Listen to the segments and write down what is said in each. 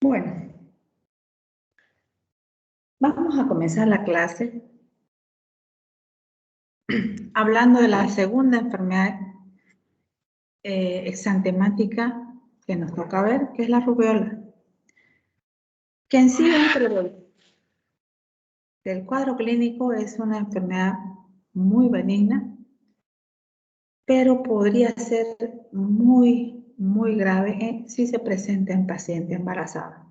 Bueno, vamos a comenzar la clase hablando de la segunda enfermedad exantemática que nos toca ver, que es la rubiola, que en sí dentro del cuadro clínico es una enfermedad muy benigna, pero podría ser muy grave si se presenta en paciente embarazada.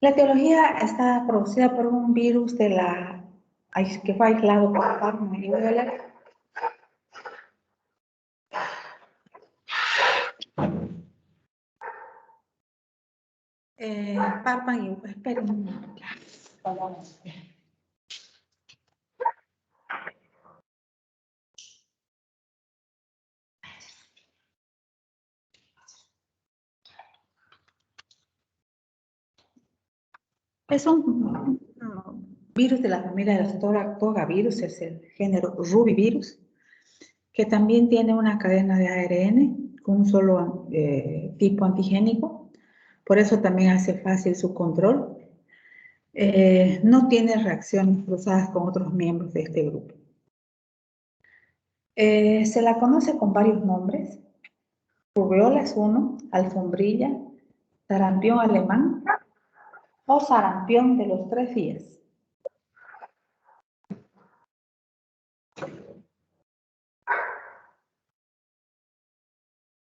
La etiología está producida por un virus que fue aislado por Parma y Weller. Parpan y esperen un momento. Es un virus de la familia de los togavirus, es el género rubivirus, que también tiene una cadena de ARN con un solo tipo antigénico, por eso también hace fácil su control. No tiene reacciones cruzadas con otros miembros de este grupo. Se la conoce con varios nombres. Rubiola es uno, alfombrilla, sarampión alemán o sarampión de los 3 días.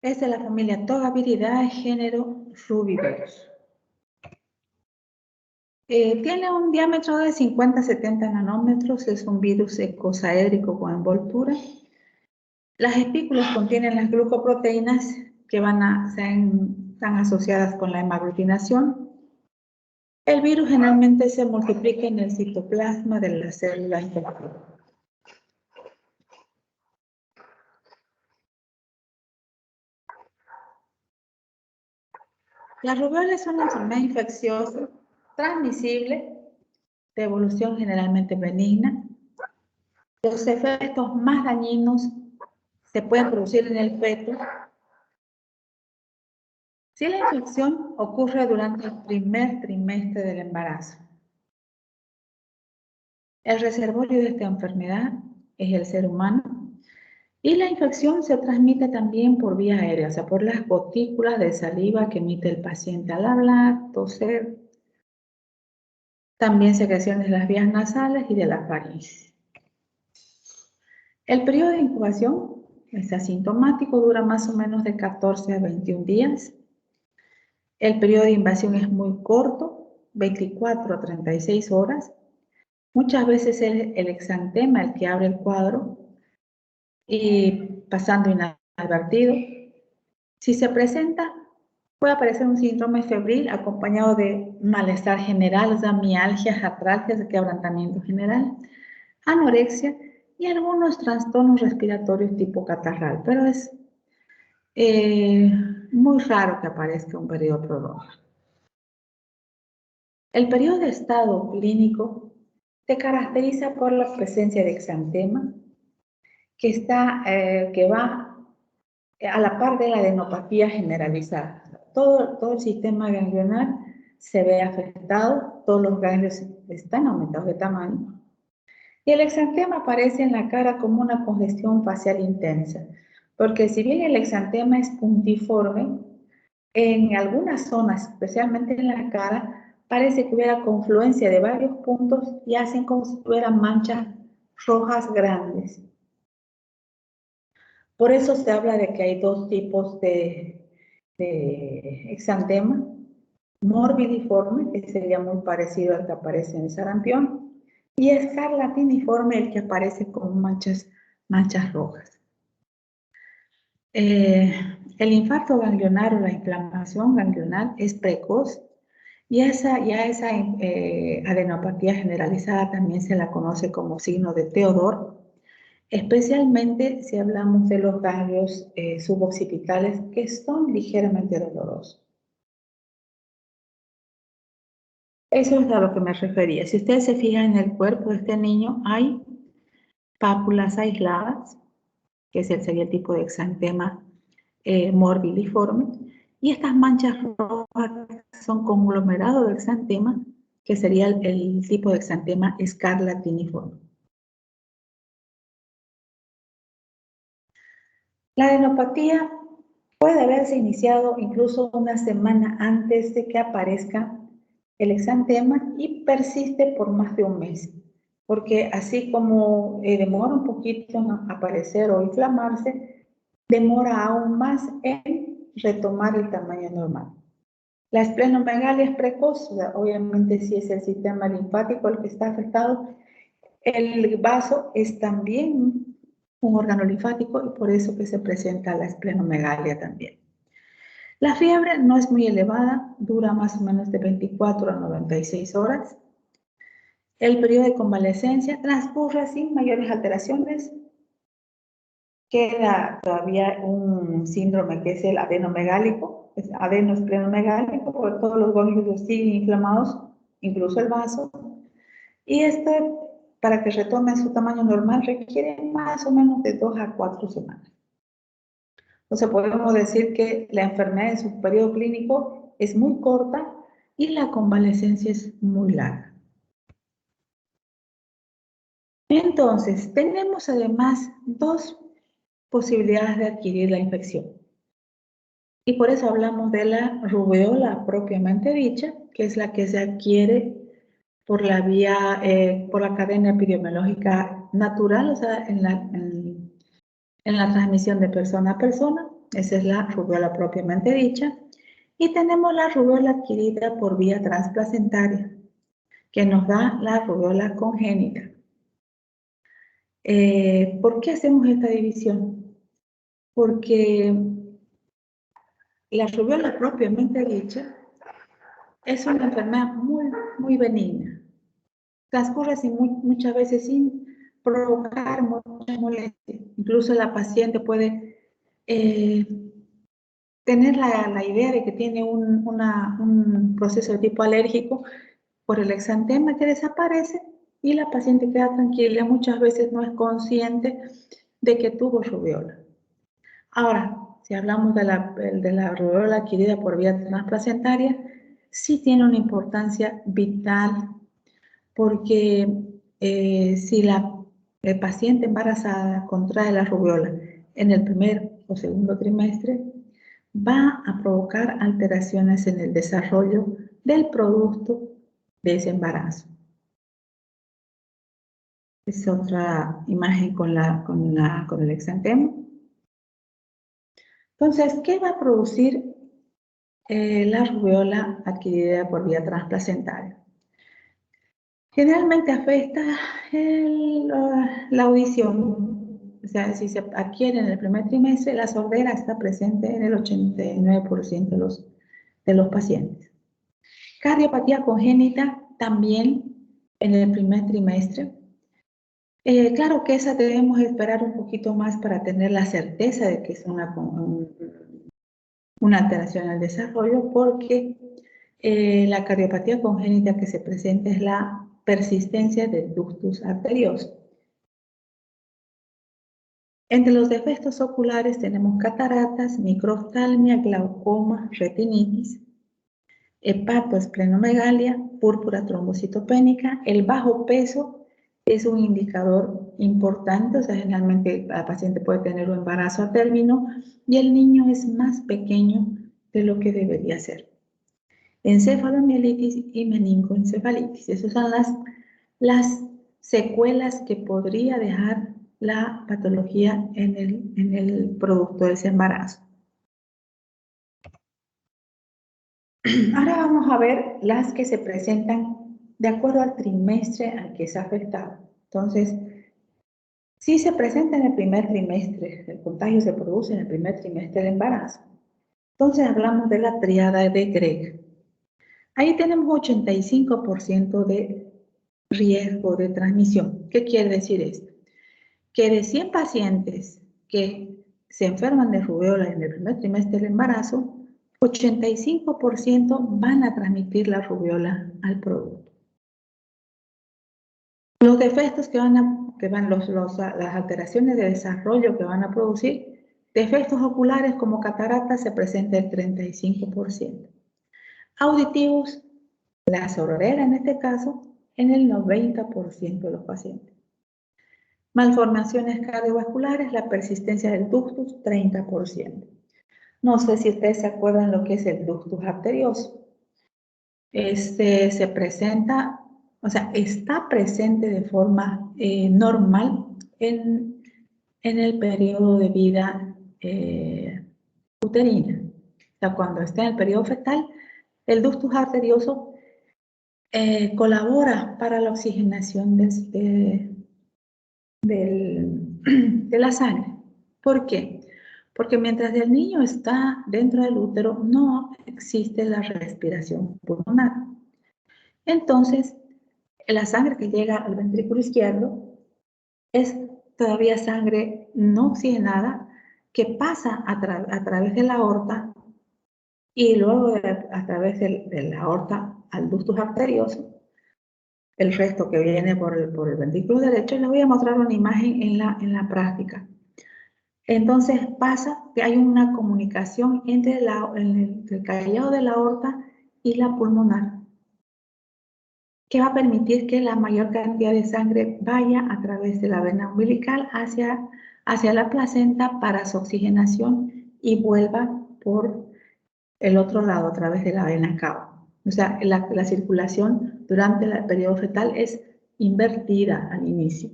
Es de la familia Togaviridae, género rubivirus. Tiene un diámetro de 50-70 nanómetros, es un virus ecosaédrico con envoltura. Las espículas contienen las glucoproteínas que están asociadas con la hemaglutinación. El virus generalmente se multiplica en el citoplasma de la célula infectada. La rubiola es una enfermedad infecciosa transmisible de evolución generalmente benigna. Los efectos más dañinos se pueden producir en el feto si la infección ocurre durante el primer trimestre del embarazo. El reservorio de esta enfermedad es el ser humano y la infección se transmite también por vía aérea, o sea, por las gotículas de saliva que emite el paciente al hablar, toser, también secreciones de las vías nasales y de la faringe. El periodo de incubación es asintomático, dura más o menos de 14 a 21 días. El periodo de invasión es muy corto, 24 a 36 horas. Muchas veces es el exantema el que abre el cuadro y pasando inadvertido. Si se presenta, puede aparecer un síndrome febril acompañado de malestar general, mialgias, atralgias, quebrantamiento general, anorexia y algunos trastornos respiratorios tipo catarral, pero es muy raro que aparezca un periodo prolongado. El periodo de estado clínico se caracteriza por la presencia de exantema, que va a la par de la adenopatía generalizada. Todo el sistema ganglionar se ve afectado, todos los ganglios están aumentados de tamaño. Y el exantema aparece en la cara como una congestión facial intensa, porque si bien el exantema es puntiforme, en algunas zonas, especialmente en la cara, parece que hubiera confluencia de varios puntos y hacen como si tuvieran manchas rojas grandes. Por eso se habla de que hay dos tipos de exantema: morbidiforme, que sería muy parecido al que aparece en el sarampión, y escarlatiniforme, el que aparece con manchas rojas. El infarto ganglionar o la inflamación ganglionar es precoz y a esa adenopatía generalizada también se la conoce como signo de Teodor, especialmente si hablamos de los ganglios suboccipitales, que son ligeramente dolorosos. Eso es a lo que me refería. Si ustedes se fijan en el cuerpo de este niño, hay pápulas aisladas, que sería el tipo de exantema morbidiforme, Y estas manchas rojas son conglomerados de exantema, que sería el tipo de exantema escarlatiniforme. La adenopatía puede haberse iniciado incluso una semana antes de que aparezca el exantema y persiste por más de un mes, porque así como demora un poquito en aparecer o inflamarse, demora aún más en retomar el tamaño normal. La esplenomegalia es precoz, obviamente si es el sistema linfático el que está afectado, el vaso es también un órgano linfático y por eso que se presenta la esplenomegalia también. La fiebre no es muy elevada, dura más o menos de 24 a 96 horas. El periodo de convalecencia transcurre sin mayores alteraciones. Queda todavía un síndrome que es el adenomegálico, es adenoesplenomegálico, porque todos los ganglios siguen inflamados, incluso el vaso. Y para que retome su tamaño normal, requiere más o menos de 2 a 4 semanas. Entonces podemos decir que la enfermedad en su periodo clínico es muy corta y la convalecencia es muy larga. Entonces, tenemos además dos posibilidades de adquirir la infección. Y por eso hablamos de la rubeola propiamente dicha, que es la que se adquiere por la vía, por la cadena epidemiológica natural, o sea, en la transmisión de persona a persona. Esa es la rubeola propiamente dicha. Y tenemos la rubeola adquirida por vía transplacentaria, que nos da la rubeola congénita. ¿Por qué hacemos esta división? Porque la rubeola propiamente dicha es una enfermedad muy benigna. Transcurre muchas veces sin provocar mucha molestia. Incluso la paciente puede tener la idea de que tiene un proceso de tipo alérgico por el exantema que desaparece y la paciente queda tranquila. Muchas veces no es consciente de que tuvo rubeola. Ahora, si hablamos de la rubeola adquirida por vía transplacentaria, sí tiene una importancia vital porque si la paciente embarazada contrae la rubeola en el primer o segundo trimestre, va a provocar alteraciones en el desarrollo del producto de ese embarazo. Es otra imagen con el exantema. Entonces, ¿qué va a producir la rubeola adquirida por vía transplacentaria? Generalmente afecta la audición, o sea, si se adquiere en el primer trimestre, la sordera está presente en el 89% de los pacientes. Cardiopatía congénita también en el primer trimestre. Claro que esa debemos esperar un poquito más para tener la certeza de que es una alteración al desarrollo, porque la cardiopatía congénita que se presenta es la persistencia del ductus arterioso. Entre los defectos oculares tenemos cataratas, microftalmia, glaucoma, retinitis, hepatoesplenomegalia, púrpura trombocitopénica. El bajo peso es un indicador importante, o sea, generalmente la paciente puede tener un embarazo a término y el niño es más pequeño de lo que debería ser. Encefalomielitis y meningoencefalitis. Esas son las secuelas que podría dejar la patología en el producto de ese embarazo. Ahora vamos a ver las que se presentan de acuerdo al trimestre al que se ha afectado. Entonces, si se presenta en el primer trimestre, el contagio se produce en el primer trimestre del embarazo. Entonces hablamos de la tríada de Gregg. Ahí tenemos 85% de riesgo de transmisión. ¿Qué quiere decir esto? Que de 100 pacientes que se enferman de rubeola en el primer trimestre del embarazo, 85% van a transmitir la rubeola al producto. Los defectos las alteraciones de desarrollo que van a producir Defectos oculares como cataratas se presenta el 35%. Auditivos, la sordera en este caso, en el 90% de los pacientes. Malformaciones cardiovasculares, la persistencia del ductus, 30%. No sé si ustedes se acuerdan lo que es el ductus arterioso. Se presenta, o sea, está presente de forma normal en el periodo de vida uterina. O sea, cuando está en el periodo fetal, el ductus arterioso colabora para la oxigenación de la sangre. ¿Por qué? Porque mientras el niño está dentro del útero, no existe la respiración pulmonar. Entonces, la sangre que llega al ventrículo izquierdo es todavía sangre no oxigenada que pasa a través de la aorta y luego a través de la aorta al ductus arterioso, el resto que viene por el ventrículo derecho. Les voy a mostrar una imagen en la práctica. Entonces pasa que hay una comunicación entre el callado de la aorta y la pulmonar, que va a permitir que la mayor cantidad de sangre vaya a través de la vena umbilical hacia la placenta para su oxigenación y vuelva por el otro lado a través de la vena cava. O sea, la circulación durante el periodo fetal es invertida al inicio.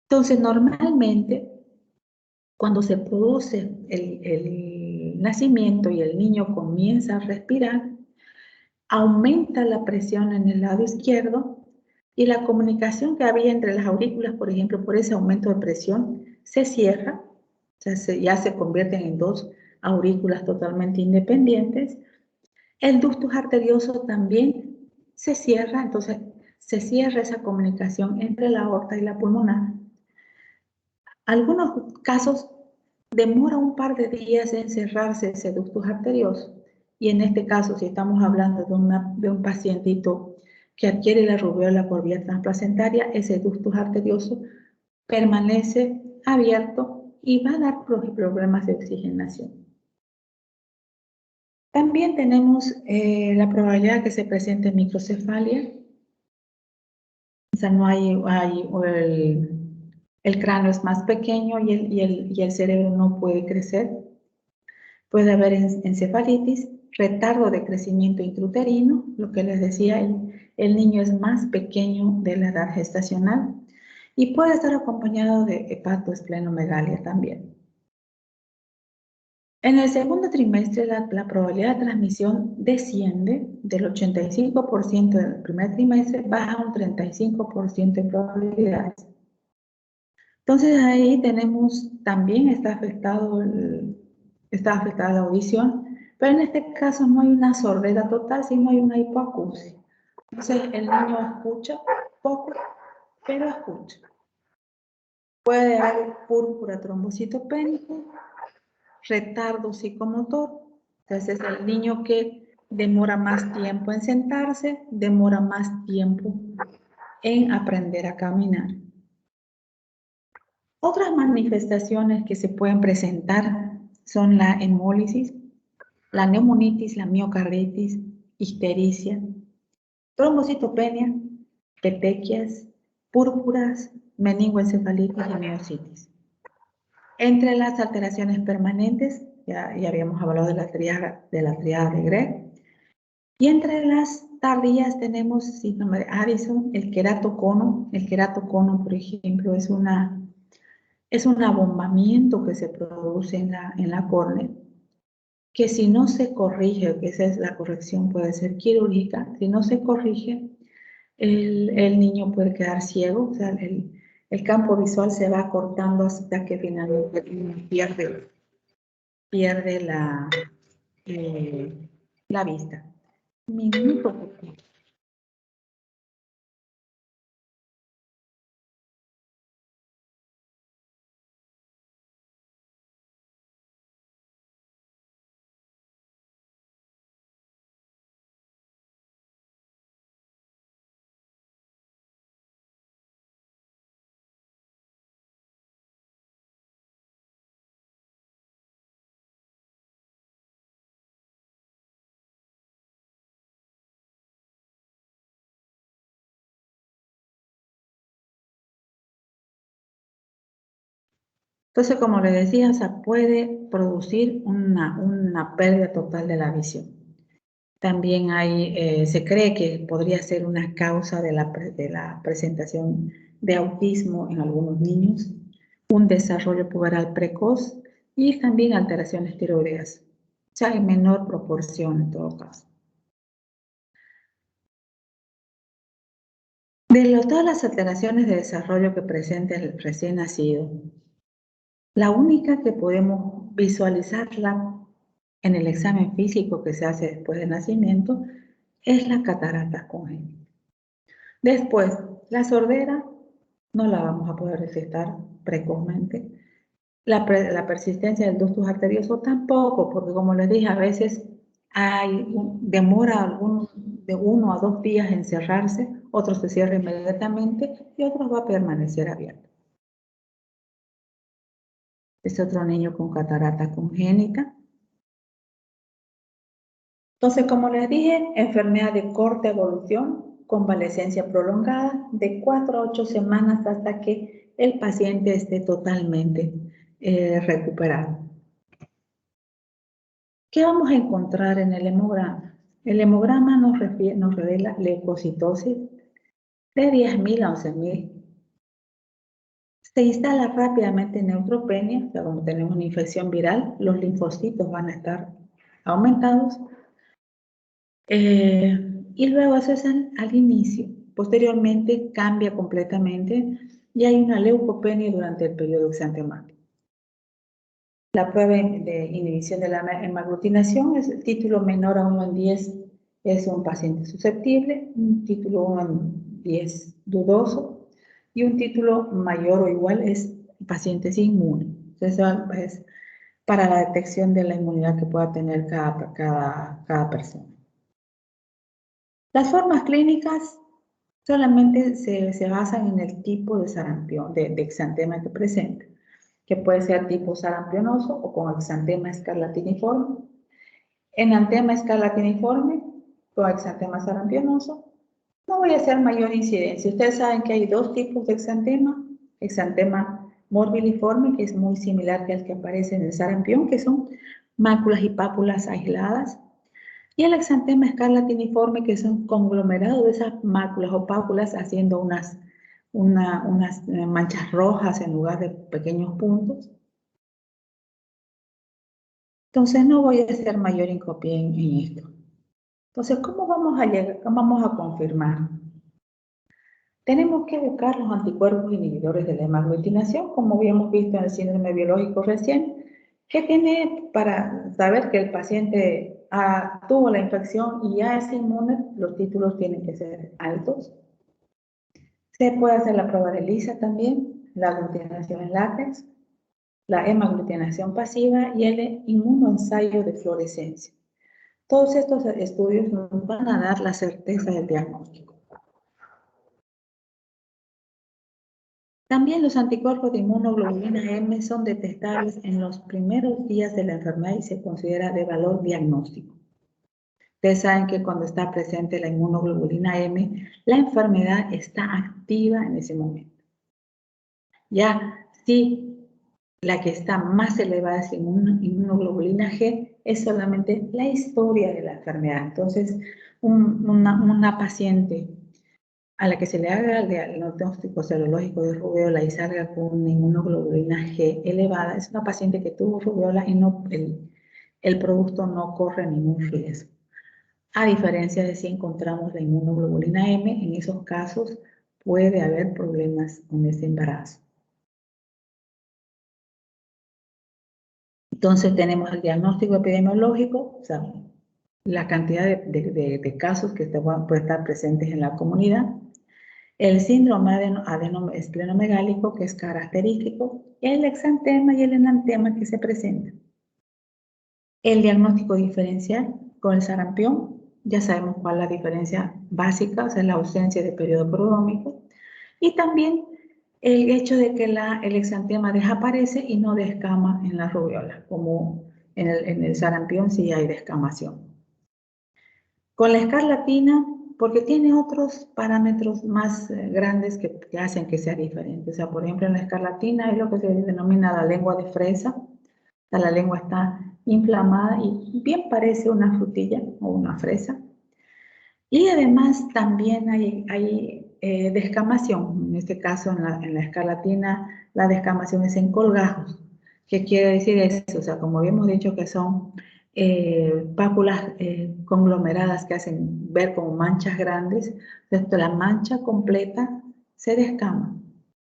Entonces, normalmente, cuando se produce el nacimiento y el niño comienza a respirar, aumenta la presión en el lado izquierdo y la comunicación que había entre las aurículas, por ejemplo, por ese aumento de presión, se cierra, o sea, ya se convierten en dos aurículas totalmente independientes. El ductus arterioso también se cierra, entonces se cierra esa comunicación entre la aorta y la pulmonar. Algunos casos demora un par de días en cerrarse ese ductus arterioso. Y en este caso, si estamos hablando de un pacientito que adquiere la rubiola por vía transplacentaria, ese ductus arterioso permanece abierto y va a dar problemas de oxigenación. También tenemos la probabilidad que se presente microcefalia. O sea, no el cráneo es más pequeño y el cerebro no puede crecer. Puede haber encefalitis, retardo de crecimiento intrauterino, lo que les decía, el niño es más pequeño de la edad gestacional y puede estar acompañado de hepatoesplenomegalia también. En el segundo trimestre la probabilidad de transmisión desciende del 85% del primer trimestre, baja a un 35% de probabilidades. Entonces ahí tenemos, también está afectada la audición, pero en este caso no hay una sordera total, sino hay una hipoacusia. Entonces el niño escucha poco, pero escucha. Puede haber púrpura trombocitopénica, retardo psicomotor. Entonces el niño que demora más tiempo en sentarse, demora más tiempo en aprender a caminar. Otras manifestaciones que se pueden presentar son la hemólisis, la neumonitis, la miocarditis, ictericia, trombocitopenia, petequias, púrpuras, meningoencefalitis y miositis. Entre las alteraciones permanentes, ya habíamos hablado de la triada de Gregg, y entre las tardías tenemos síndrome de Addison, el queratocono. El queratocono, por ejemplo, es un abombamiento que se produce en la córnea, que si no se corrige, que esa es la corrección, puede ser quirúrgica, si no se corrige, el niño puede quedar ciego, o sea, el campo visual se va cortando hasta que finalmente pierde la vista. Minuto. Entonces, como les decía, se puede producir una pérdida total de la visión. También se cree que podría ser una causa de la presentación de autismo en algunos niños, un desarrollo puberal precoz y también alteraciones tiroideas, o sea, en menor proporción en todo caso. Todas las alteraciones de desarrollo que presenta el recién nacido, la única que podemos visualizarla en el examen físico que se hace después del nacimiento es la catarata congénita. Después, la sordera no la vamos a poder detectar precozmente. La persistencia del ductus arterioso tampoco, porque como les dije, a veces demora de 1 a 2 días en cerrarse, otros se cierra inmediatamente y otros va a permanecer abierto. Es otro niño con catarata congénita. Entonces, como les dije, enfermedad de corta evolución, convalecencia prolongada de 4 a 8 semanas hasta que el paciente esté totalmente recuperado. ¿Qué vamos a encontrar en el hemograma? El hemograma nos revela leucocitosis de 10.000 a 11.000. Se instala rápidamente neutropenia, o sea, cuando tenemos una infección viral, los linfocitos van a estar aumentados. Y luego cesan al inicio. Posteriormente cambia completamente y hay una leucopenia durante el periodo exantemático. La prueba de inhibición de la hemaglutinación es el título menor a 1 en 10 es un paciente susceptible, un título 1 en 10 dudoso y un título mayor o igual es pacientes inmunes. Entonces es para la detección de la inmunidad que pueda tener cada persona. Las formas clínicas solamente se basan en el tipo de sarampión, de exantema que presenta, que puede ser tipo sarampionoso o con exantema escarlatiniforme. Enantema escarlatiniforme con exantema sarampionoso no voy a hacer mayor incidencia. Ustedes saben que hay dos tipos de exantema morbiliforme, que es muy similar que al que aparece en el sarampión, que son máculas y pápulas aisladas, y el exantema escarlatiniforme, que es un conglomerado de esas máculas o pápulas haciendo unas manchas rojas en lugar de pequeños puntos. Entonces no voy a hacer mayor hincapié en esto. Entonces, ¿cómo vamos a confirmar? Tenemos que buscar los anticuerpos inhibidores de la hemaglutinación, como habíamos visto en el síndrome biológico recién, que tiene para saber que el paciente tuvo la infección y ya es inmune, los títulos tienen que ser altos. Se puede hacer la prueba de ELISA también, la aglutinación en látex, la hemaglutinación pasiva y el inmunoensayo de fluorescencia. Todos estos estudios nos van a dar la certeza del diagnóstico. También los anticuerpos de inmunoglobulina M son detectables en los primeros días de la enfermedad y se considera de valor diagnóstico. Ustedes saben que cuando está presente la inmunoglobulina M, la enfermedad está activa en ese momento. Ya, si la que está más elevada es inmunoglobulina G, es solamente la historia de la enfermedad. Entonces, una paciente a la que se le haga el diagnóstico serológico de rubéola y salga con una inmunoglobulina G elevada, es una paciente que tuvo rubéola y el producto no corre ningún riesgo. A diferencia de si encontramos la inmunoglobulina M, en esos casos puede haber problemas con ese embarazo. Entonces tenemos el diagnóstico epidemiológico, o sea, la cantidad de casos que pueden estar presentes en la comunidad. El síndrome adenoesplenomegálico, que es característico, el exantema y el enantema que se presentan. El diagnóstico diferencial con el sarampión, ya sabemos cuál es la diferencia básica, o sea, la ausencia de periodo prodrómico, y también el hecho de que el exantema desaparece y no descama en la rubiola, como en el sarampión sí hay descamación. Con la escarlatina porque tiene otros parámetros más grandes que hacen que sea diferente. O sea, por ejemplo, en la escarlatina es lo que se denomina la lengua de fresa. La lengua está inflamada y bien parece una frutilla o una fresa. Y además también hay descamación. En este caso, en la escarlatina, la descamación es en colgajos. ¿Qué quiere decir eso? O sea, como habíamos dicho que son pápulas conglomeradas que hacen ver como manchas grandes, entonces la mancha completa se descama.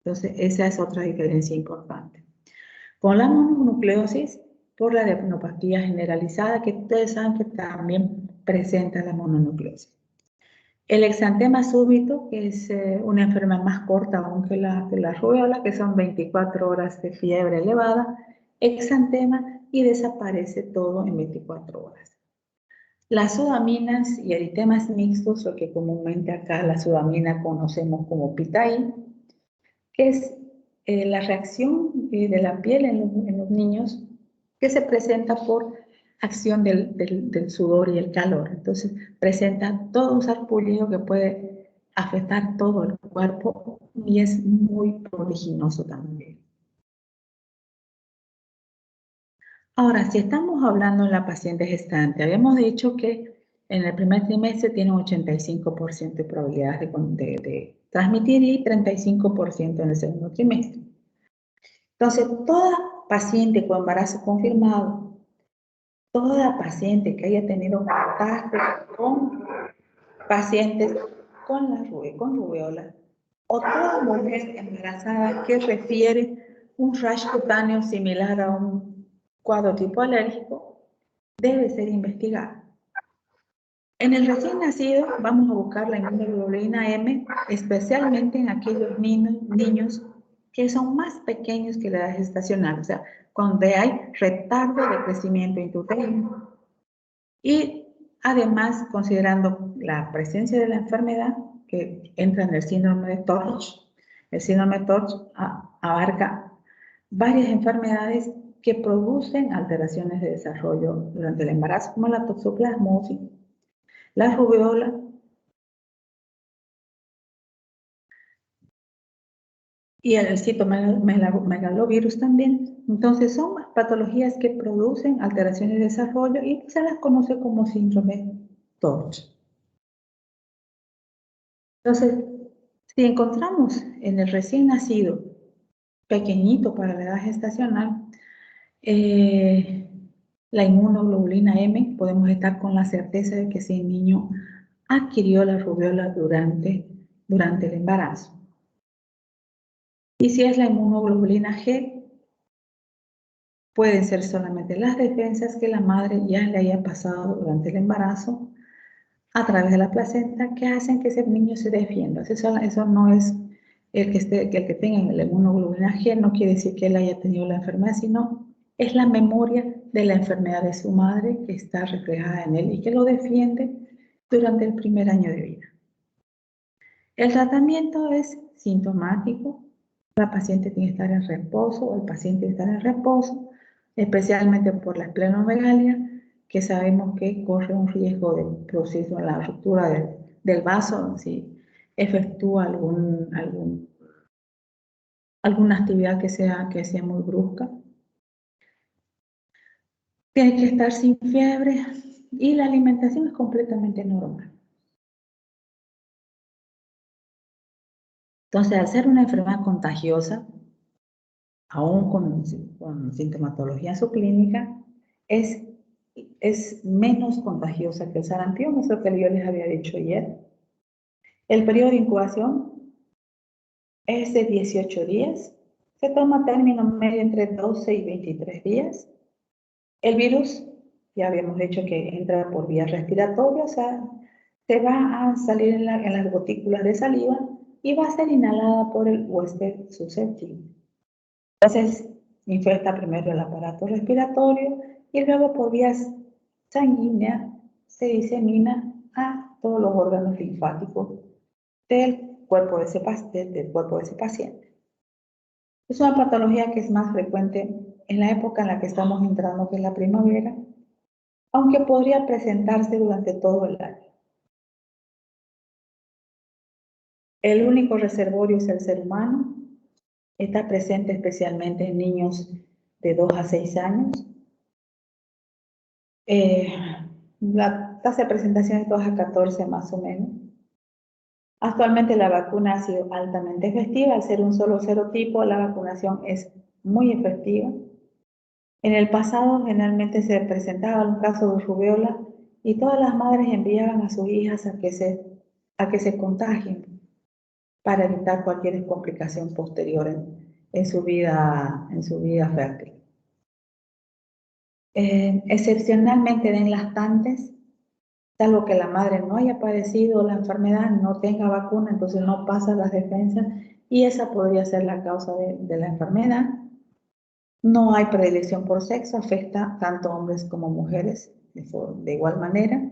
Entonces, esa es otra diferencia importante. Con la mononucleosis, por la adenopatía generalizada, que ustedes saben que también presenta la mononucleosis. El exantema súbito, que es una enfermedad más corta aún que la rubéola, que son 24 horas de fiebre elevada, exantema y desaparece todo en 24 horas. Las sudaminas y eritemas mixtos, lo que comúnmente acá la sudamina conocemos como PITAI, que es la reacción de la piel en los niños que se presenta por acción del sudor y el calor. Entonces, presenta todo un sarpullido que puede afectar todo el cuerpo y es muy prodigioso también. Ahora, si estamos hablando de la paciente gestante, habíamos dicho que en el primer trimestre tiene un 85% de probabilidades de transmitir y 35% en el segundo trimestre. Entonces, toda paciente con embarazo confirmado, toda paciente que haya tenido contacto con pacientes con rubéola, o toda mujer embarazada que refiere un rash cutáneo similar a un cuadro tipo alérgico, debe ser investigada. En el recién nacido vamos a buscar la inmunoglobulina M, especialmente en aquellos niños que son más pequeños que la edad gestacional, o sea, cuando hay retardo de crecimiento intrauterino. Y además, considerando la presencia de la enfermedad que entra en el síndrome de Torch, el síndrome de Torch abarca varias enfermedades que producen alteraciones de desarrollo durante el embarazo, como la toxoplasmosis, la rubéola y el citomegalovirus también. Entonces son patologías que producen alteraciones de desarrollo y se las conoce como síndrome TORCH. Entonces, si encontramos en el recién nacido, pequeñito para la edad gestacional, la inmunoglobulina M, podemos estar con la certeza de que ese niño adquirió la rubéola durante el embarazo. Y si es la inmunoglobulina G, pueden ser solamente las defensas que la madre ya le haya pasado durante el embarazo a través de la placenta que hacen que ese niño se defienda. Eso no es que el que tenga la inmunoglobulina G, no quiere decir que él haya tenido la enfermedad, sino es la memoria de la enfermedad de su madre que está reflejada en él y que lo defiende durante el primer año de vida. El tratamiento es sintomático. La paciente tiene que estar en reposo o el paciente tiene que estar en reposo, especialmente por la esplenomegalia, que sabemos que corre un riesgo de producir la ruptura del vaso si efectúa alguna actividad que sea muy brusca. Tiene que estar sin fiebre y la alimentación es completamente normal. Entonces, al ser una enfermedad contagiosa, aún con sintomatología subclínica, es menos contagiosa que el sarampión, eso que yo les había dicho ayer. El periodo de incubación es de 18 días. Se toma término medio entre 12 y 23 días. El virus, ya habíamos dicho que entra por vía respiratoria, o sea, se va a salir en las gotículas de saliva y va a ser inhalada por el huésped susceptible. Entonces, infecta primero el aparato respiratorio y luego por vías sanguíneas se disemina a todos los órganos linfáticos del cuerpo de ese paciente. Es una patología que es más frecuente en la época en la que estamos entrando, que es la primavera, aunque podría presentarse durante todo el año. El único reservorio es el ser humano. Está presente especialmente en niños de 2 a 6 años. La tasa de presentación es 2 a 14 más o menos. Actualmente la vacuna ha sido altamente efectiva. Al ser un solo serotipo, la vacunación es muy efectiva. En el pasado generalmente se presentaba un caso de rubiola y todas las madres enviaban a sus hijas a que se contagien para evitar cualquier complicación posterior en su vida fértil. Excepcionalmente en lactantes, salvo que la madre no haya padecido la enfermedad, no tenga vacuna, entonces no pasa las defensas y esa podría ser la causa de la enfermedad. No hay predilección por sexo, afecta tanto hombres como mujeres de igual manera.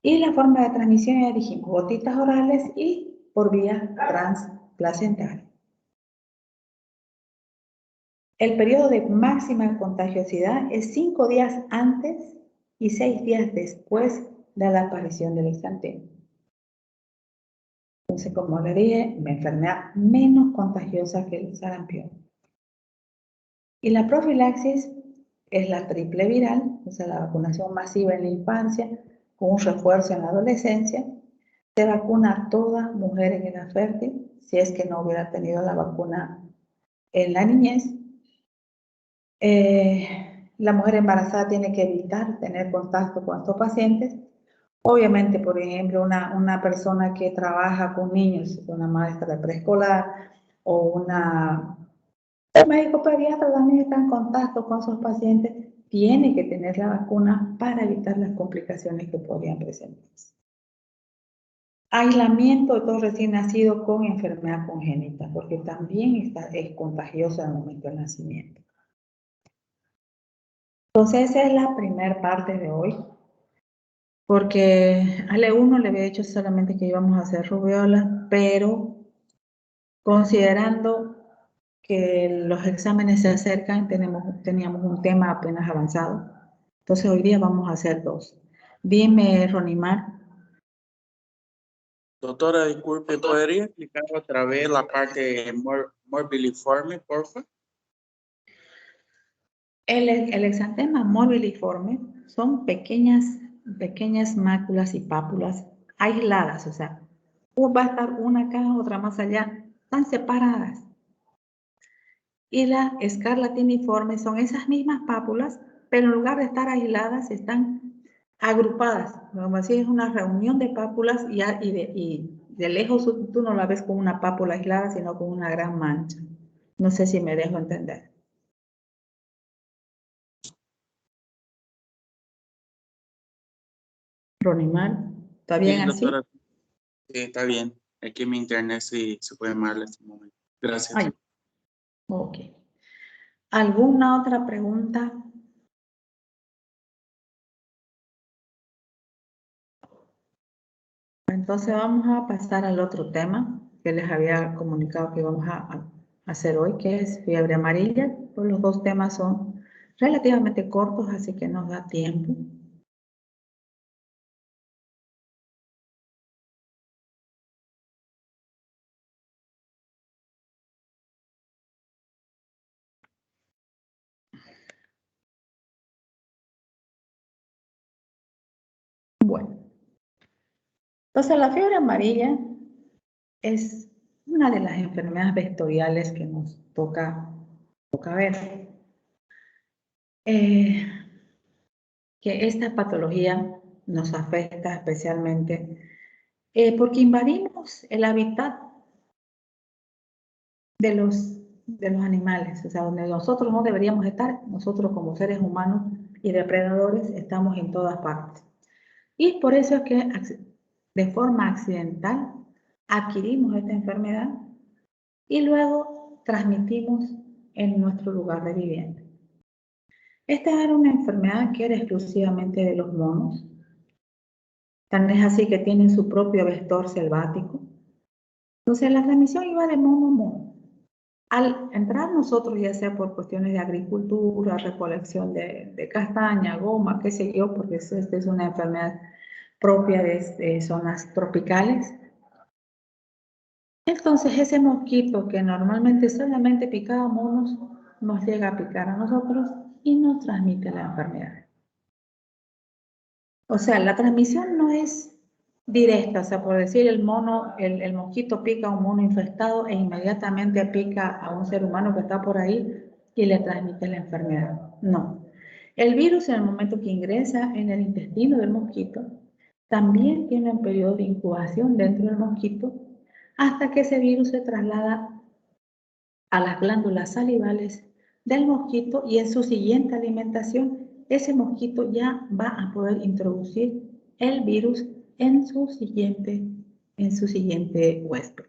Y la forma de transmisión, ya dijimos, gotitas orales y por vía transplacentaria. El periodo de máxima contagiosidad es 5 días antes y 6 días después de la aparición del exantema. Entonces, como le dije, una enfermedad menos contagiosa que el sarampión. Y la profilaxis es la triple viral, o sea, la vacunación masiva en la infancia, con un refuerzo en la adolescencia. Se vacuna a toda mujer en edad fértil, si es que no hubiera tenido la vacuna en la niñez. La mujer embarazada tiene que evitar tener contacto con estos pacientes. Obviamente, por ejemplo, una persona que trabaja con niños, una maestra de preescolar o un médico pediatra también está en contacto con sus pacientes, tiene que tener la vacuna para evitar las complicaciones que podrían presentarse. Aislamiento de todo recién nacido con enfermedad congénita, porque también es contagiosa al momento del nacimiento. Entonces, esa es la primera parte de hoy, porque al E1 le había dicho solamente que íbamos a hacer rubiola, pero considerando que los exámenes se acercan, teníamos un tema apenas avanzado. Entonces, hoy día vamos a hacer 2. Dime, Ronimar. Doctora, disculpe, ¿podría explicar otra vez la parte morbiliforme, por favor? El exantema morbiliforme son pequeñas máculas y pápulas aisladas, o sea, va a estar una acá, otra más allá, están separadas. Y la escarlatiniforme son esas mismas pápulas, pero en lugar de estar aisladas, están agrupadas. Como así es una reunión de pápulas y de lejos tú no la ves con una pápula aislada, sino con una gran mancha. No sé si me dejo entender. Ronimar, ¿está bien así? Doctora. Sí, está bien. Aquí mi internet sí se puede mal en este momento. Gracias. Ay, ok. ¿Alguna otra pregunta? Entonces vamos a pasar al otro tema que les había comunicado que íbamos a hacer hoy, que es fiebre amarilla. Pues los 2 temas son relativamente cortos, así que nos da tiempo. Bueno, entonces la fiebre amarilla es una de las enfermedades vectoriales que nos toca ver. Que esta patología nos afecta especialmente porque invadimos el hábitat de los animales, o sea, donde nosotros no deberíamos estar, nosotros como seres humanos y depredadores estamos en todas partes. Y por eso es que de forma accidental adquirimos esta enfermedad y luego transmitimos en nuestro lugar de vivienda. Esta era una enfermedad que era exclusivamente de los monos. Tan es así que tienen su propio vector selvático. Entonces la transmisión iba de mono a mono. Al entrar nosotros, ya sea por cuestiones de agricultura, recolección de castaña, goma, qué sé yo, porque esta es una enfermedad propia de zonas tropicales, Entonces ese mosquito que normalmente solamente picaba monos, nos llega a picar a nosotros y nos transmite la enfermedad. O sea, la transmisión no es directa, o sea, por decir el mosquito pica a un mono infectado e inmediatamente pica a un ser humano que está por ahí y le transmite la enfermedad. No. El virus en el momento que ingresa en el intestino del mosquito, también tiene un periodo de incubación dentro del mosquito hasta que ese virus se traslada a las glándulas salivales del mosquito y en su siguiente alimentación, ese mosquito ya va a poder introducir el virus en su siguiente huésped.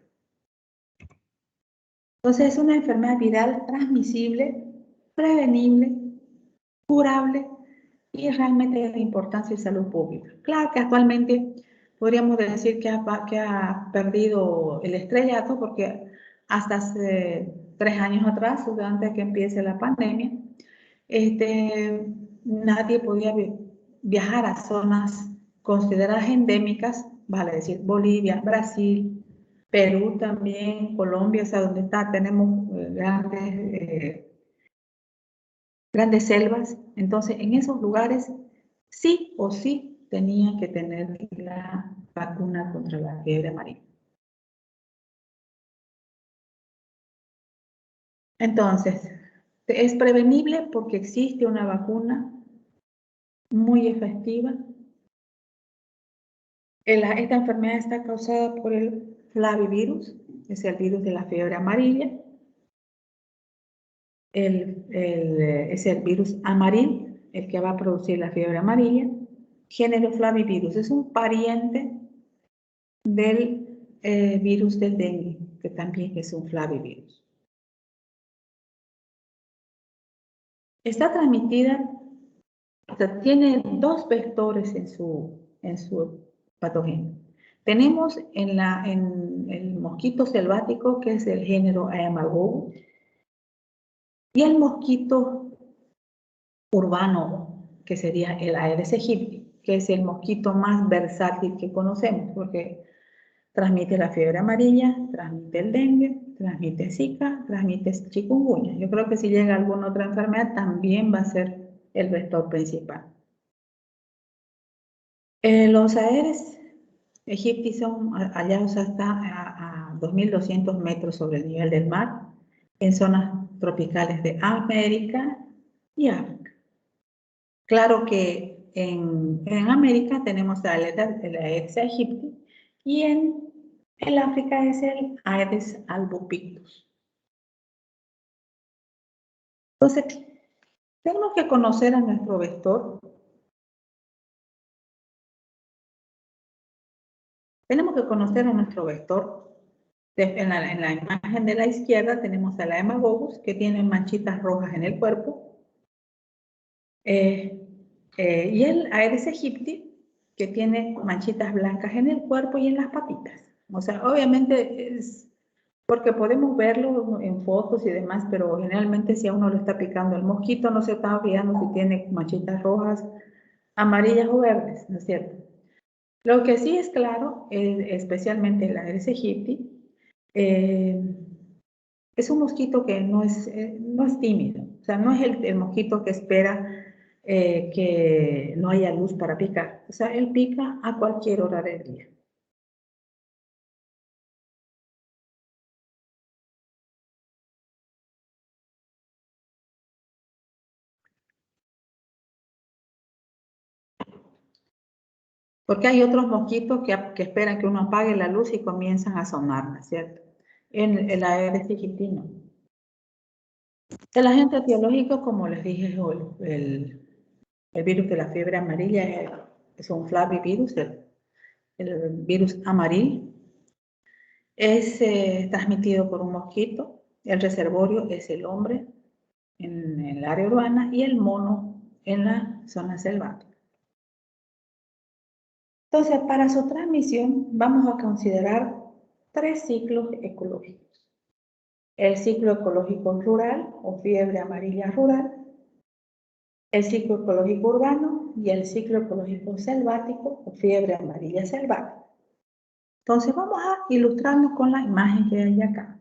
Entonces es una enfermedad viral transmisible, prevenible, curable y realmente de importancia y salud pública. Claro que actualmente podríamos decir que ha perdido el estrellato porque hasta hace 3 años atrás, antes de que empiece la pandemia, nadie podía viajar a zonas consideradas endémicas, vale decir Bolivia, Brasil, Perú también, Colombia, o sea, donde tenemos grandes selvas. Entonces, en esos lugares sí o sí tenían que tener la vacuna contra la fiebre amarilla. Entonces, es prevenible porque existe una vacuna muy efectiva. Esta enfermedad está causada por el flavivirus, es el virus de la fiebre amarilla. Es el virus amaril, el que va a producir la fiebre amarilla. Género flavivirus, es un pariente del virus del dengue, que también es un flavivirus. Está transmitida, o sea, tiene 2 vectores en su patógeno. Tenemos en el mosquito selvático, que es el género Aedaemogus, y el mosquito urbano, que sería el Aedes aegypti, que es el mosquito más versátil que conocemos, porque transmite la fiebre amarilla, transmite el dengue, transmite Zika, transmite chikungunya. Yo creo que si llega alguna otra enfermedad, también va a ser el vector principal. Los Aedes aegypti son hallados hasta a 2.200 metros sobre el nivel del mar, en zonas tropicales de América y África. Claro que en América tenemos el Aedes aegypti y en el África es el Aedes albopictus. Entonces, tenemos que conocer a nuestro vector. Tenemos que conocer a nuestro vector. En la imagen de la izquierda tenemos a la Aedaemogus, que tiene manchitas rojas en el cuerpo. Y el Aedes aegypti, que tiene manchitas blancas en el cuerpo y en las patitas. O sea, obviamente es porque podemos verlo en fotos y demás, pero generalmente si a uno le está picando el mosquito, no se está fijando si tiene manchitas rojas, amarillas o verdes, ¿no es cierto? Lo que sí es claro, especialmente el Aedes aegypti, es un mosquito que no es tímido, o sea, no es el mosquito que espera que no haya luz para picar, o sea, él pica a cualquier hora del día. Porque hay otros mosquitos que esperan que uno apague la luz y comienzan a sonar, ¿no es cierto? En el Aedes aegypti no. El agente etiológico, como les dije, el virus de la fiebre amarilla es un flavivirus, el virus amarillo. Es transmitido por un mosquito. El reservorio es el hombre en el área urbana y el mono en la zona selvática. Entonces, para su transmisión vamos a considerar 3 ciclos ecológicos. El ciclo ecológico rural o fiebre amarilla rural, el ciclo ecológico urbano y el ciclo ecológico selvático o fiebre amarilla selvática. Entonces vamos a ilustrarnos con la imagen que hay acá.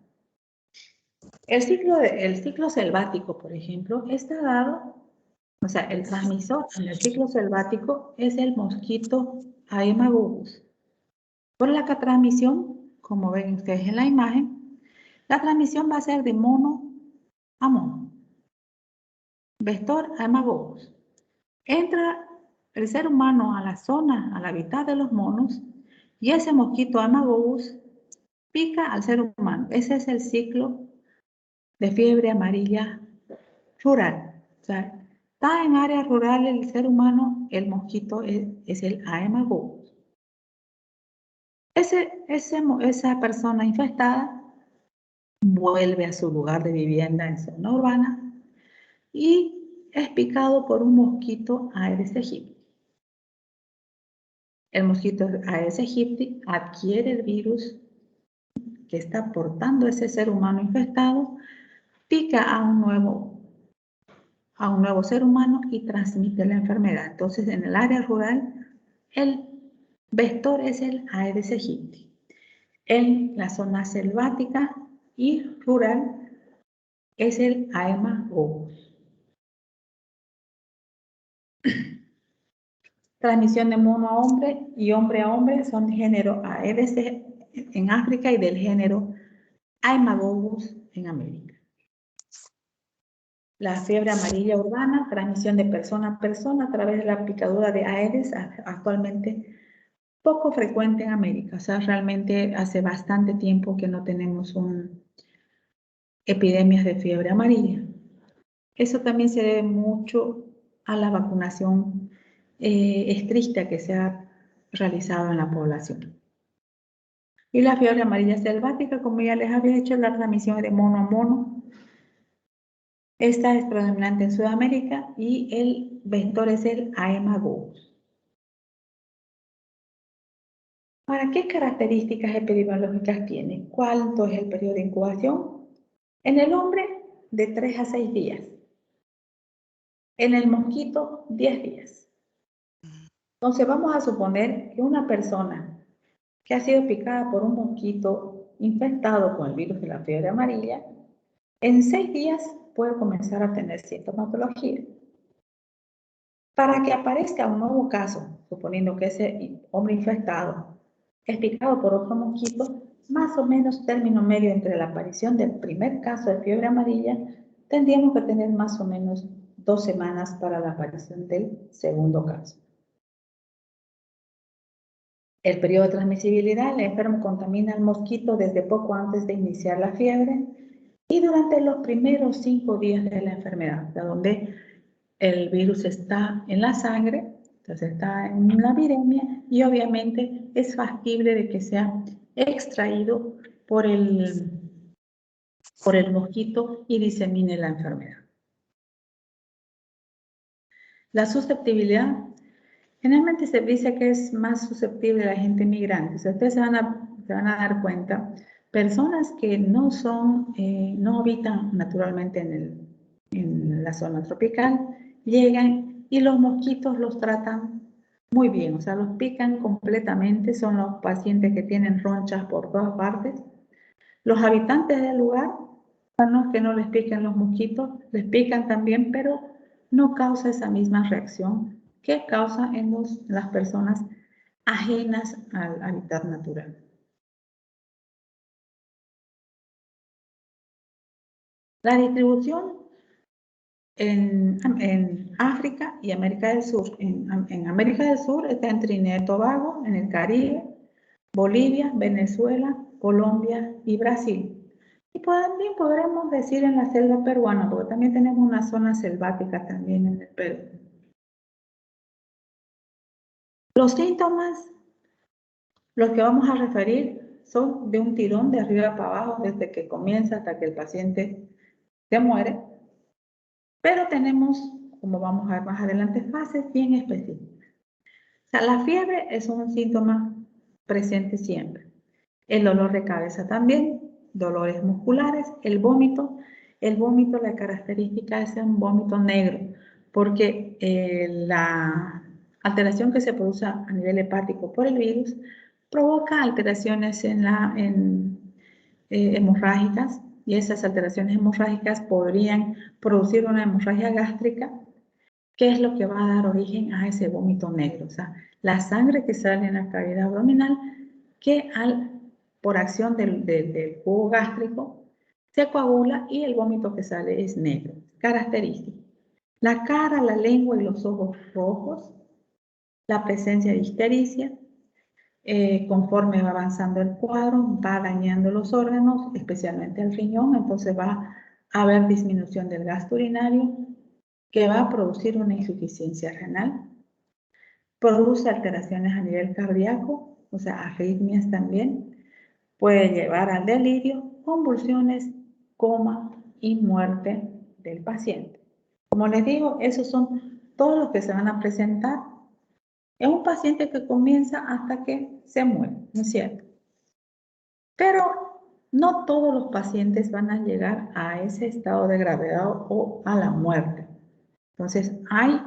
El ciclo selvático, por ejemplo, está dado, o sea, el transmisor en el ciclo selvático es el mosquito Haemophilus. Por la transmisión, como ven ustedes en la imagen, la transmisión va a ser de mono a mono. Vector Haemophilus. Entra el ser humano a la zona, al hábitat de los monos, y ese mosquito Haemophilus pica al ser humano. Ese es el ciclo de fiebre amarilla rural. O sea, está en área rural el ser humano, el mosquito es el Haemophilus. Esa persona infestada vuelve a su lugar de vivienda en zona urbana y es picado por un mosquito Aedes aegypti. El mosquito Aedes aegypti adquiere el virus que está portando ese ser humano infestado, pica a un nuevo ser humano y transmite la enfermedad. Entonces, en el área rural, el vector es el Aedes aegypti. En la zona selvática y rural es el Haemophilus. Transmisión de mono a hombre y hombre a hombre son de género Aedes en África y del género Haemophilus en América. La fiebre amarilla urbana, transmisión de persona a persona a través de la picadura de Aedes, actualmente poco frecuente en América. O sea, realmente hace bastante tiempo que no tenemos epidemias de fiebre amarilla. Eso también se debe mucho a la vacunación estricta que se ha realizado en la población. Y la fiebre amarilla selvática, como ya les había dicho, la transmisión de mono a mono. Esta es predominante en Sudamérica y el vector es el Haemophilus. ¿Para qué características epidemiológicas tiene? ¿Cuánto es el periodo de incubación? En el hombre, de 3 a 6 días. En el mosquito, 10 días. Entonces vamos a suponer que una persona que ha sido picada por un mosquito infectado con el virus de la fiebre amarilla, en 6 días puede comenzar a tener sintomatología. Para que aparezca un nuevo caso, suponiendo que ese hombre infectado es picado por otro mosquito, más o menos término medio entre la aparición del primer caso de fiebre amarilla, tendríamos que tener más o menos 2 semanas para la aparición del segundo caso. El periodo de transmisibilidad, el enfermo contamina al mosquito desde poco antes de iniciar la fiebre y durante los primeros 5 días de la enfermedad, de donde el virus está en la sangre, entonces está en la viremia y obviamente es factible de que sea extraído por el mosquito y disemine la enfermedad. La susceptibilidad, generalmente se dice que es más susceptible la gente migrante. O sea, ustedes se van a dar cuenta, personas que no habitan naturalmente en la zona tropical, llegan y los mosquitos los tratan muy bien, o sea, los pican completamente, son los pacientes que tienen ronchas por todas partes. Los habitantes del lugar, no es que no les piquen los mosquitos, les pican también, pero no causa esa misma reacción que causa en las personas ajenas al hábitat natural. La distribución en África y América del Sur. En América del Sur está en Trinidad y Tobago, en el Caribe, Bolivia, Venezuela, Colombia y Brasil. Y también podremos decir en la selva peruana, porque también tenemos una zona selvática también en el Perú. Los síntomas, los que vamos a referir, son de un tirón de arriba para abajo, desde que comienza hasta que el paciente se muere. Pero tenemos, como vamos a ver más adelante, fases bien específicas. O sea, la fiebre es un síntoma presente siempre. El dolor de cabeza también, dolores musculares, el vómito. El vómito, la característica es un vómito negro, porque la alteración que se produce a nivel hepático por el virus provoca alteraciones hemorrágicas, y esas alteraciones hemorrágicas podrían producir una hemorragia gástrica, que es lo que va a dar origen a ese vómito negro. O sea, la sangre que sale en la cavidad abdominal, que por acción del jugo gástrico se coagula y el vómito que sale es negro. Característica: la cara, la lengua y los ojos rojos, la presencia de ictericia. Conforme va avanzando el cuadro, va dañando los órganos, especialmente el riñón, entonces va a haber disminución del gasto urinario, que va a producir una insuficiencia renal. Produce alteraciones a nivel cardíaco, o sea, arritmias también. Puede llevar al delirio, convulsiones, coma y muerte del paciente. Como les digo, esos son todos los que se van a presentar en un paciente que comienza hasta que se muere, ¿no es cierto? Pero no todos los pacientes van a llegar a ese estado de gravedad o a la muerte. Entonces, hay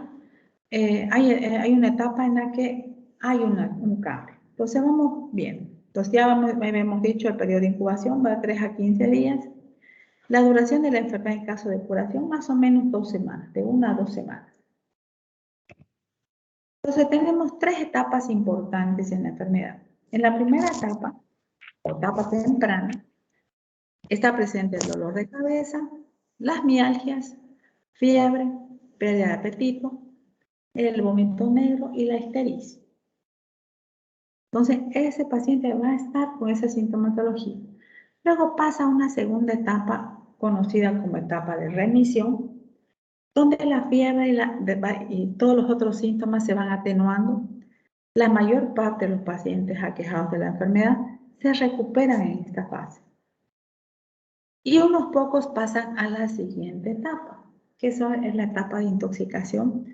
una etapa en la que hay un cambio. Entonces, vamos bien. Entonces, ya hemos dicho, el periodo de incubación va de 3 a 15 días. La duración de la enfermedad en caso de curación, más o menos 2 semanas, de 1 a 2 semanas. Entonces, tenemos 3 etapas importantes en la enfermedad. En la primera etapa, o etapa temprana, está presente el dolor de cabeza, las mialgias, fiebre, pérdida de apetito, el vómito negro y la ictericia. Entonces, ese paciente va a estar con esa sintomatología. Luego pasa a una segunda etapa conocida como etapa de remisión, donde la fiebre y todos los otros síntomas se van atenuando. La mayor parte de los pacientes aquejados de la enfermedad se recuperan en esta fase. Y unos pocos pasan a la siguiente etapa, que es la etapa de intoxicación,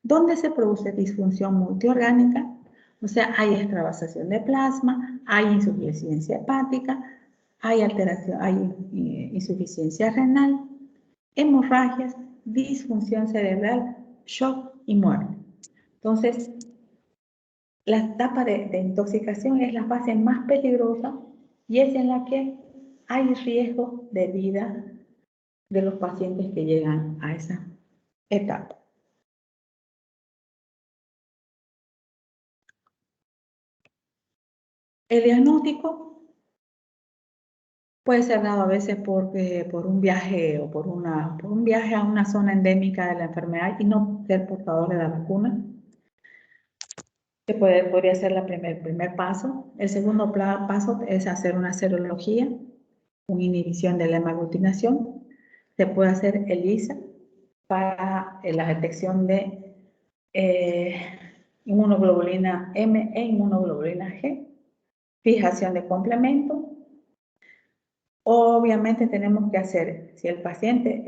donde se produce disfunción multiorgánica, o sea, hay extravasación de plasma, hay insuficiencia hepática, hay insuficiencia renal, hemorragias, disfunción cerebral, shock y muerte. Entonces, la etapa de intoxicación es la fase más peligrosa y es en la que hay riesgo de vida de los pacientes que llegan a esa etapa. El diagnóstico puede ser dado a veces por un viaje o por un viaje a una zona endémica de la enfermedad y no ser portador de la vacuna. Que podría ser el primer paso. El segundo paso es hacer una serología, una inhibición de la hemaglutinación. Se puede hacer ELISA para la detección de inmunoglobulina M e inmunoglobulina G, fijación de complemento. Obviamente tenemos que hacer, si el paciente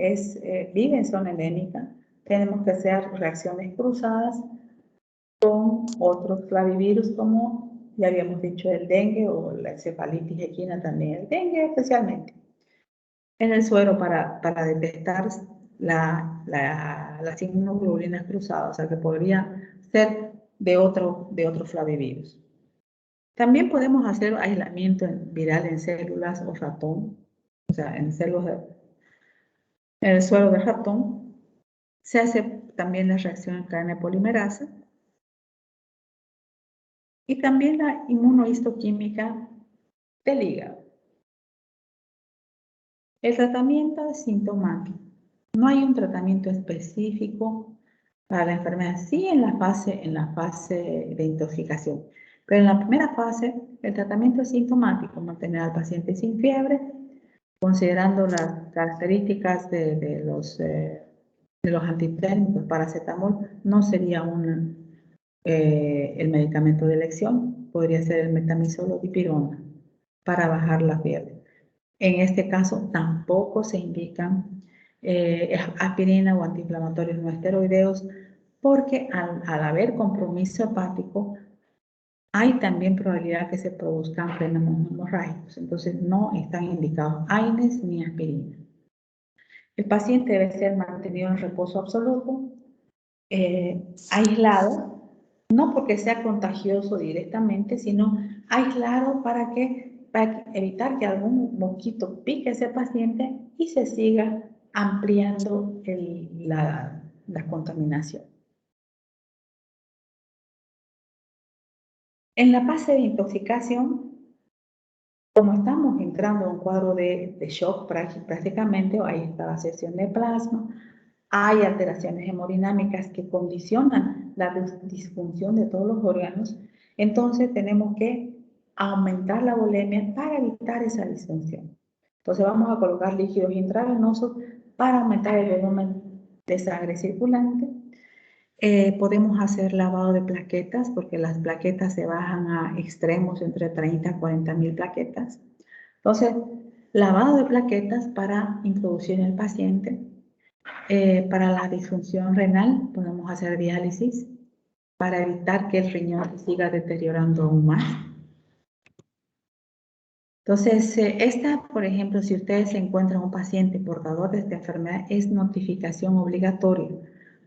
vive en zona endémica, tenemos que hacer reacciones cruzadas con otros flavivirus, como ya habíamos dicho, el dengue o la encefalitis equina también, el dengue especialmente, en el suero para detectar las inmunoglobulinas cruzadas, o sea que podría ser de otro flavivirus. También podemos hacer aislamiento viral en células o ratón, o sea, en el suero de ratón. Se hace también la reacción en cadena polimerasa. Y también la inmunohistoquímica del hígado. El tratamiento es sintomático. No hay un tratamiento específico para la enfermedad, sí en la fase de intoxicación. Pero en la primera fase, el tratamiento es sintomático, mantener al paciente sin fiebre, considerando las características de los antitérmicos. Paracetamol no sería el medicamento de elección, podría ser el metamizol o dipirona para bajar la fiebre. En este caso tampoco se indican aspirina o antiinflamatorios no esteroideos, porque al haber compromiso hepático hay también probabilidad que se produzcan fenómenos hemorrágicos, entonces no están indicados AINES ni aspirina. El paciente debe ser mantenido en reposo absoluto, aislado, no porque sea contagioso directamente, sino aislado para evitar que algún mosquito pique a ese paciente y se siga ampliando la contaminación. En la fase de intoxicación, como estamos entrando en un cuadro de shock prácticamente, hay esta sección de plasma, hay alteraciones hemodinámicas que condicionan la disfunción de todos los órganos, entonces tenemos que aumentar la volemia para evitar esa disfunción. Entonces vamos a colocar líquidos intravenosos para aumentar el volumen de sangre circulante. Podemos hacer lavado de plaquetas porque las plaquetas se bajan a extremos entre 30 a 40 mil plaquetas. Entonces, lavado de plaquetas para introducir en el paciente. Para la disfunción renal podemos hacer diálisis para evitar que el riñón se siga deteriorando aún más. Entonces, por ejemplo, si ustedes se encuentran un paciente portador de esta enfermedad, es notificación obligatoria,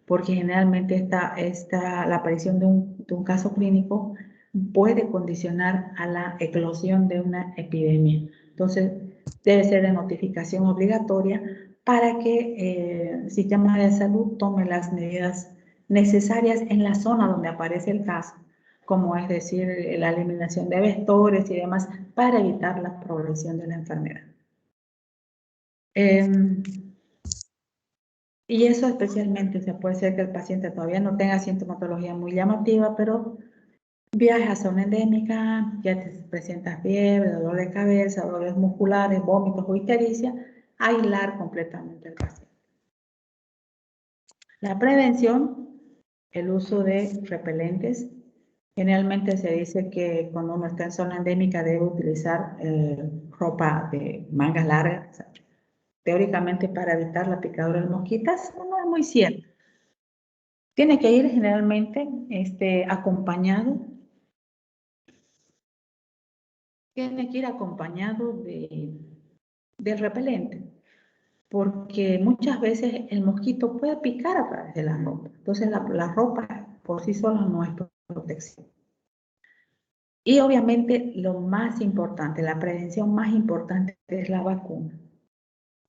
porque generalmente la aparición de un caso clínico puede condicionar a la eclosión de una epidemia. Entonces, debe ser de notificación obligatoria para que el sistema de salud tome las medidas necesarias en la zona donde aparece el caso, como es decir, la eliminación de vectores y demás, para evitar la progresión de la enfermedad. Y eso especialmente, o sea, puede ser que el paciente todavía no tenga sintomatología muy llamativa, pero viaje a zona endémica, ya te presentas fiebre, dolor de cabeza, dolores musculares, vómitos o ictericia, aislar completamente al paciente. La prevención, el uso de repelentes. Generalmente se dice que cuando uno está en zona endémica debe utilizar ropa de mangas largas, teóricamente para evitar la picadura de mosquitas. No es muy cierto. Tiene que ir generalmente acompañado. Tiene que ir acompañado del repelente, porque muchas veces el mosquito puede picar a través de la ropa. Entonces la ropa por sí sola no es protección. Y obviamente lo más importante, la prevención más importante es la vacuna.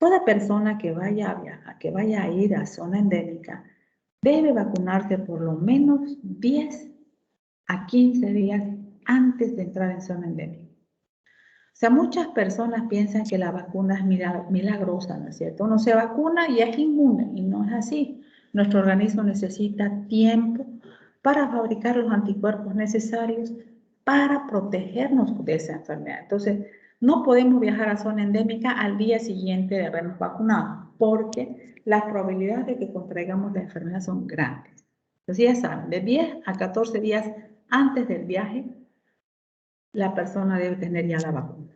Toda persona que vaya a viajar, que vaya a ir a zona endémica, debe vacunarse por lo menos 10 a 15 días antes de entrar en zona endémica. O sea, muchas personas piensan que la vacuna es milagrosa, ¿no es cierto? Uno se vacuna y es inmune, y no es así. Nuestro organismo necesita tiempo para fabricar los anticuerpos necesarios para protegernos de esa enfermedad. Entonces, no podemos viajar a zona endémica al día siguiente de habernos vacunado, porque las probabilidades de que contraigamos la enfermedad son grandes. Entonces, ya saben, de 10 a 14 días antes del viaje, la persona debe tener ya la vacuna.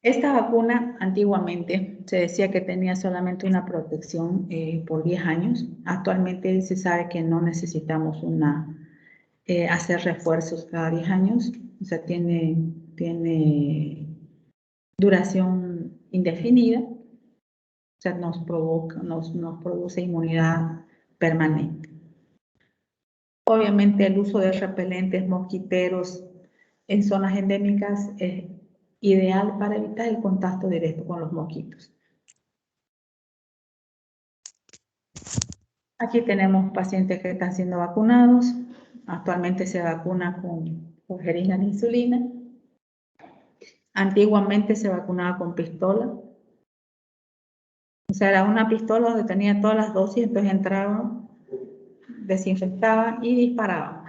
Esta vacuna antiguamente se decía que tenía solamente una protección por 10 años. Actualmente se sabe que no necesitamos hacer refuerzos cada 10 años. O sea, tiene duración indefinida. O sea, nos produce inmunidad permanente. Obviamente el uso de repelentes mosquiteros en zonas endémicas es ideal para evitar el contacto directo con los mosquitos. Aquí tenemos pacientes que están siendo vacunados. Actualmente se vacuna con jeringa de insulina. Antiguamente se vacunaba con pistola. O sea, era una pistola donde tenía todas las dosis, entonces entraban, desinfectaban y disparaban.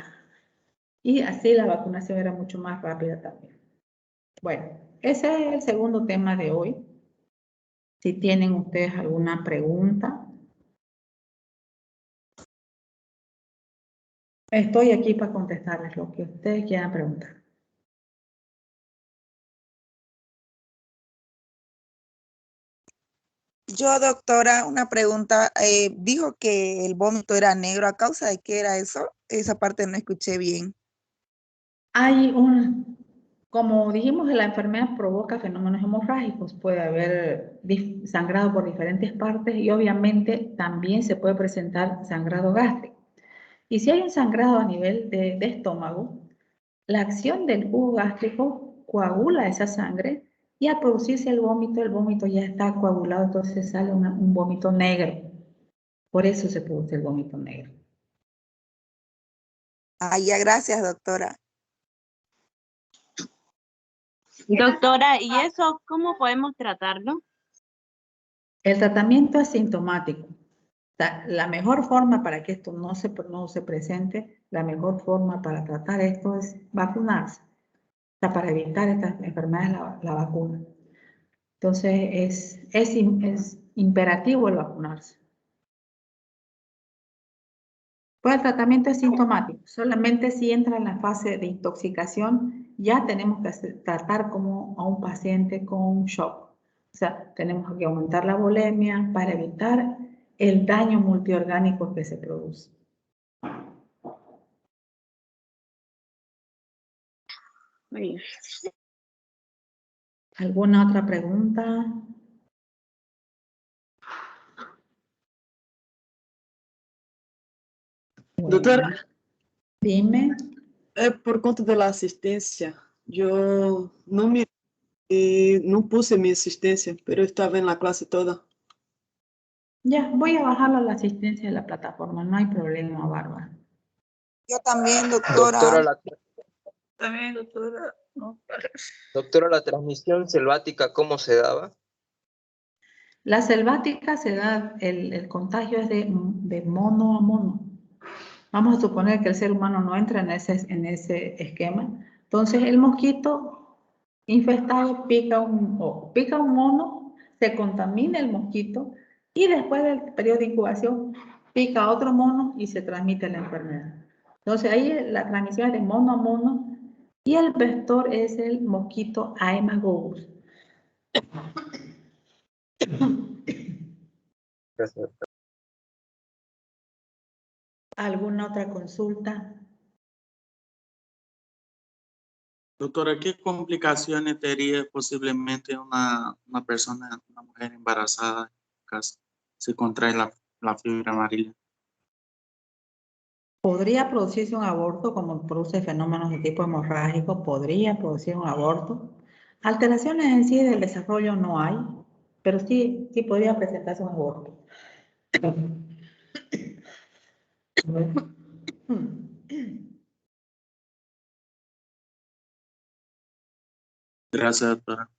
Y así la vacunación era mucho más rápida también. Bueno, ese es el segundo tema de hoy. Si tienen ustedes alguna pregunta. Estoy aquí para contestarles lo que ustedes quieran preguntar. Yo, doctora, una pregunta. Dijo que el vómito era negro. ¿A causa de qué era eso? Esa parte no escuché bien. Como dijimos, la enfermedad provoca fenómenos hemorrágicos. Puede haber sangrado por diferentes partes y obviamente también se puede presentar sangrado gástrico. Y si hay un sangrado a nivel de estómago, la acción del jugo gástrico coagula esa sangre y al producirse el vómito ya está coagulado, entonces sale un vómito negro. Por eso se produce el vómito negro. Ah, ya, gracias, doctora. Doctora, ¿y eso cómo podemos tratarlo? El tratamiento es sintomático. O sea, la mejor forma para que esto no se presente, la mejor forma para tratar esto es vacunarse. O sea, para evitar estas enfermedades la vacuna. Entonces, es imperativo el vacunarse. Pues el tratamiento es sintomático. Solamente si entra en la fase de intoxicación, ya tenemos que tratar como a un paciente con un shock. O sea, tenemos que aumentar la volemia para evitar el daño multiorgánico que se produce. Muy bien. ¿Alguna otra pregunta? Doutora, Dime. por conta da assistência, eu não puse minha assistência, mas eu estava na classe toda. Ya, voy a bajarlo a la asistencia de la plataforma. No hay problema, Bárbara. Yo también, doctora. También, doctora. No. Doctora, la transmisión selvática, ¿cómo se daba? La selvática se da, el contagio es de mono a mono. Vamos a suponer que el ser humano no entra en ese esquema. Entonces el mosquito infestado pica un mono, se contamina el mosquito y después del periodo de incubación pica otro mono y se transmite la enfermedad. Entonces ahí la transmisión es de mono a mono y el vector es el mosquito Haemophilus. Gracias. ¿Alguna otra consulta? Doctora, ¿qué complicaciones tendría posiblemente una persona, una mujer embarazada en caso se contrae la fiebre amarilla? ¿Podría producirse un aborto como produce fenómenos de tipo hemorrágico? ¿Podría producir un aborto? Alteraciones en sí del desarrollo no hay, pero sí podría presentarse un aborto. Gracias, doctora.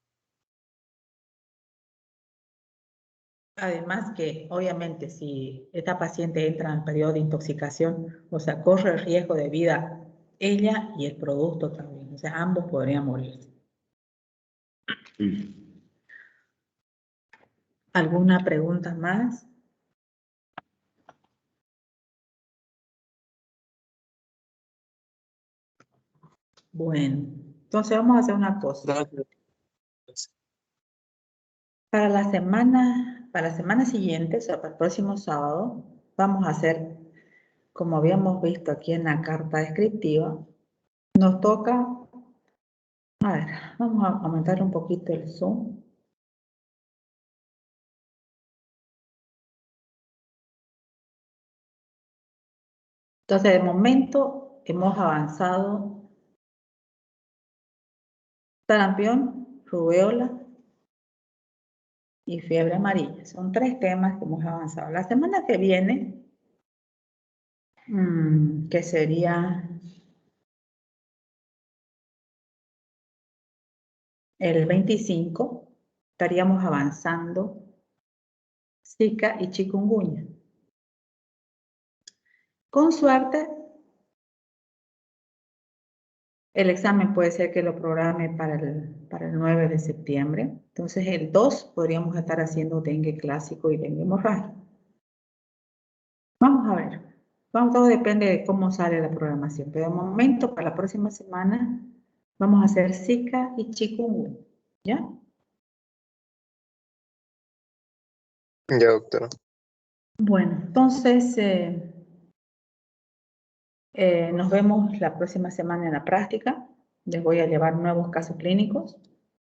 Además que, obviamente, si esta paciente entra en periodo de intoxicación, o sea, corre el riesgo de vida ella y el producto también. O sea, ambos podrían morir. ¿Alguna pregunta más? Bueno, entonces vamos a hacer una cosa. Gracias. Para la semana siguiente, o sea, para el próximo sábado, vamos a hacer, como habíamos visto aquí en la carta descriptiva, nos toca, a ver, vamos a aumentar un poquito el zoom. Entonces, de momento, hemos avanzado sarampión, rubéola y fiebre amarilla. Son 3 temas que hemos avanzado. La semana que viene, que sería el 25, estaríamos avanzando Zika y chikungunya. Con suerte, el examen puede ser que lo programe para el 9 de septiembre. Entonces, el 2 podríamos estar haciendo dengue clásico y dengue hemorrágico. Vamos a ver. Todo depende de cómo sale la programación. Pero de momento, para la próxima semana, vamos a hacer Zika y chikungunya. ¿Ya? Ya, doctora. Bueno, entonces nos vemos la próxima semana en la práctica. Les voy a llevar nuevos casos clínicos.